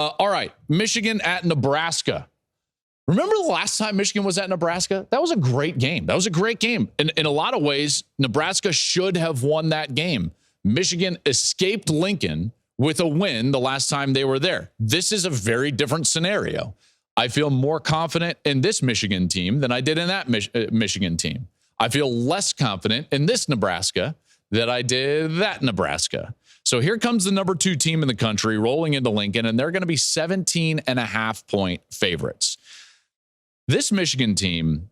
All right, Michigan at Nebraska. Remember the last time Michigan was at Nebraska? That was a great game. That was a great game. In a lot of ways, Nebraska should have won that game. Michigan escaped Lincoln with a win the last time they were there. This is a very different scenario. I feel more confident in this Michigan team than I did in that Michigan team. I feel less confident in this Nebraska than I did that Nebraska. So here comes the number 2 team in the country rolling into Lincoln, and they're going to be 17.5-point favorites. This Michigan team,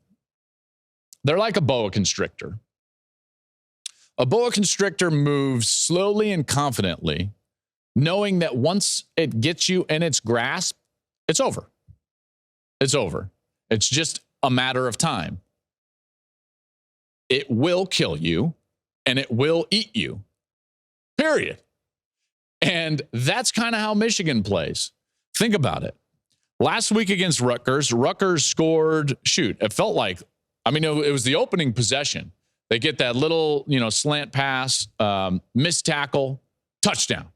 they're like a boa constrictor. A boa constrictor moves slowly and confidently, knowing that once it gets you in its grasp, it's over. It's over. It's just a matter of time. It will kill you, and it will eat you. Period. And that's kind of how Michigan plays. Think about it. Last week against Rutgers scored, it felt like, it was the opening possession. They get that little, slant pass, missed tackle, touchdown.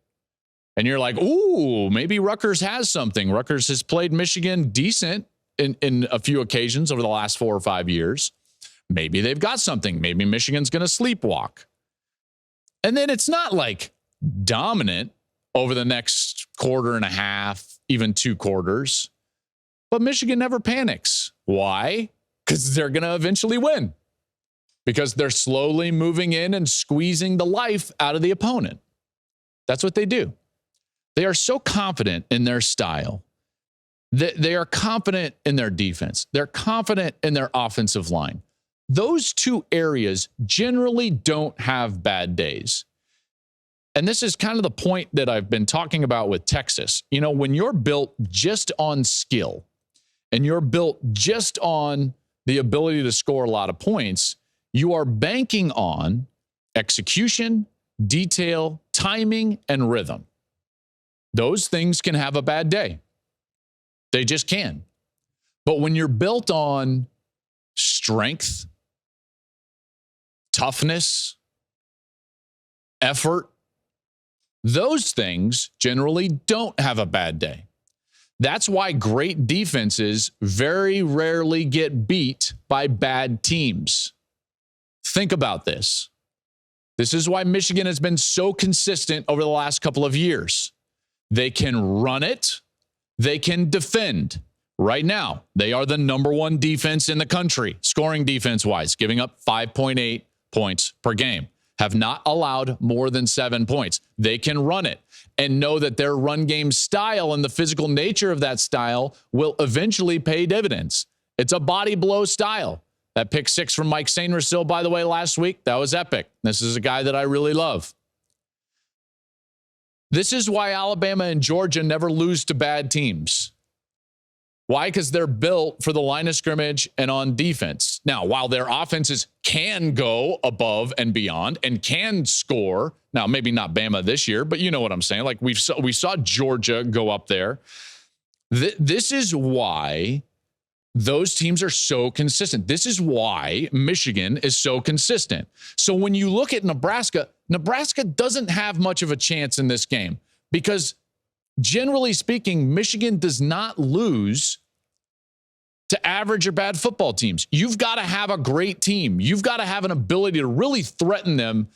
And you're like, ooh, maybe Rutgers has something. Rutgers has played Michigan decent in a few occasions over the last 4 or 5 years. Maybe they've got something. Maybe Michigan's going to sleepwalk. And then it's not like dominant over the next quarter and a half, even 2 quarters. But Michigan never panics. Why? Because they're going to eventually win. Because they're slowly moving in and squeezing the life out of the opponent. That's what they do. They are so confident in their style. They are confident in their defense. They're confident in their offensive line. Those 2 areas generally don't have bad days. And this is kind of the point that I've been talking about with Texas. When you're built just on skill and you're built just on the ability to score a lot of points, you are banking on execution, detail, timing, and rhythm. Those things can have a bad day. They just can. But when you're built on strength, toughness, effort, those things generally don't have a bad day. That's why great defenses very rarely get beat by bad teams. Think about this. This is why Michigan has been so consistent over the last couple of years. They can run it. They can defend. Right now, they are the number 1 defense in the country, scoring defense-wise, giving up 5.8 points per game. Have not allowed more than 7 points. They can run it and know that their run game style and the physical nature of that style will eventually pay dividends. It's a body blow style. That pick 6 from Mike Sainristil, by the way, last week, that was epic. This is a guy that I really love. This is why Alabama and Georgia never lose to bad teams. Why? Because they're built for the line of scrimmage and on defense. Now, while their offenses can go above and beyond and can score, now maybe not Bama this year, but you know what I'm saying. Like we saw Georgia go up there. This is why those teams are so consistent. This is why Michigan is so consistent. So when you look at Nebraska, Nebraska doesn't have much of a chance in this game because generally speaking, Michigan does not lose to average or bad football teams. You've got to have a great team. You've got to have an ability to really threaten them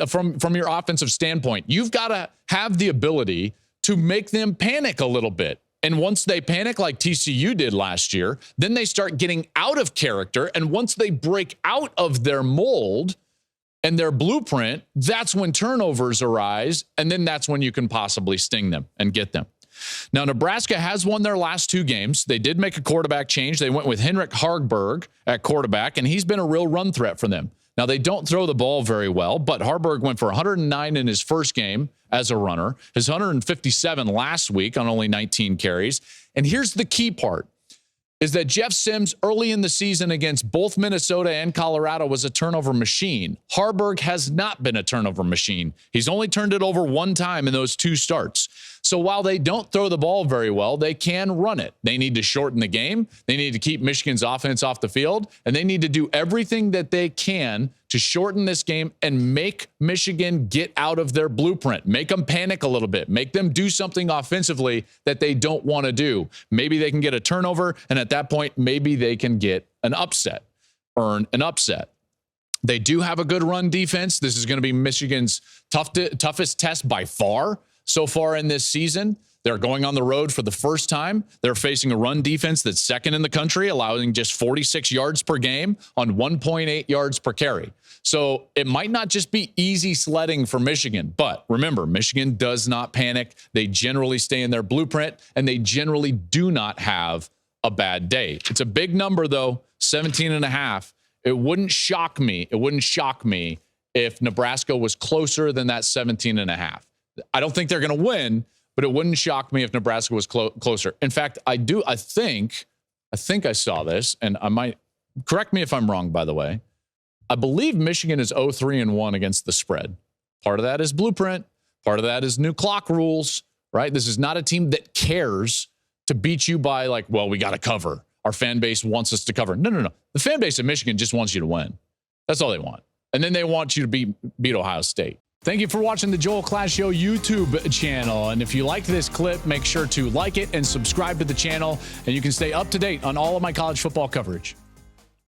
from your offensive standpoint. You've got to have the ability to make them panic a little bit. And once they panic like TCU did last year, then they start getting out of character. And once they break out of their mold and their blueprint, that's when turnovers arise. And then that's when you can possibly sting them and get them. Now, Nebraska has won their last 2 games. They did make a quarterback change. They went with Henrik Hagberg at quarterback, and he's been a real run threat for them. Now, they don't throw the ball very well, but Hagberg went for 109 in his first game as a runner, his 157 last week on only 19 carries. And here's the key part, is that Jeff Sims early in the season against both Minnesota and Colorado was a turnover machine. Hagberg has not been a turnover machine. He's only turned it over 1 time in those 2 starts. So while they don't throw the ball very well, they can run it. They need to shorten the game. They need to keep Michigan's offense off the field, and they need to do everything that they can to shorten this game and make Michigan get out of their blueprint. Make them panic a little bit. Make them do something offensively that they don't want to do. Maybe they can get a turnover, and at that point, maybe they can get an upset, earn an upset. They do have a good run defense. This is going to be Michigan's toughest test by far so far in this season. They're going on the road for the first time. They're facing a run defense that's second in the country, allowing just 46 yards per game on 1.8 yards per carry. So it might not just be easy sledding for Michigan, but remember, Michigan does not panic. They generally stay in their blueprint, and they generally do not have a bad day. It's a big number, though, 17.5. It wouldn't shock me. It wouldn't shock me if Nebraska was closer than that 17.5. I don't think they're going to win, but it wouldn't shock me if Nebraska was closer. In fact, I think I saw this, and I might correct me if I'm wrong, by the way. I believe Michigan is 0-3-1 against the spread. Part of that is blueprint. Part of that is new clock rules, right? This is not a team that cares to beat you by like, well, we got to cover. Our fan base wants us to cover. No. The fan base of Michigan just wants you to win. That's all they want. And then they want you to beat Ohio State. Thank you for watching the Joel Klatt Show YouTube channel. And if you liked this clip, make sure to like it and subscribe to the channel. And you can stay up to date on all of my college football coverage.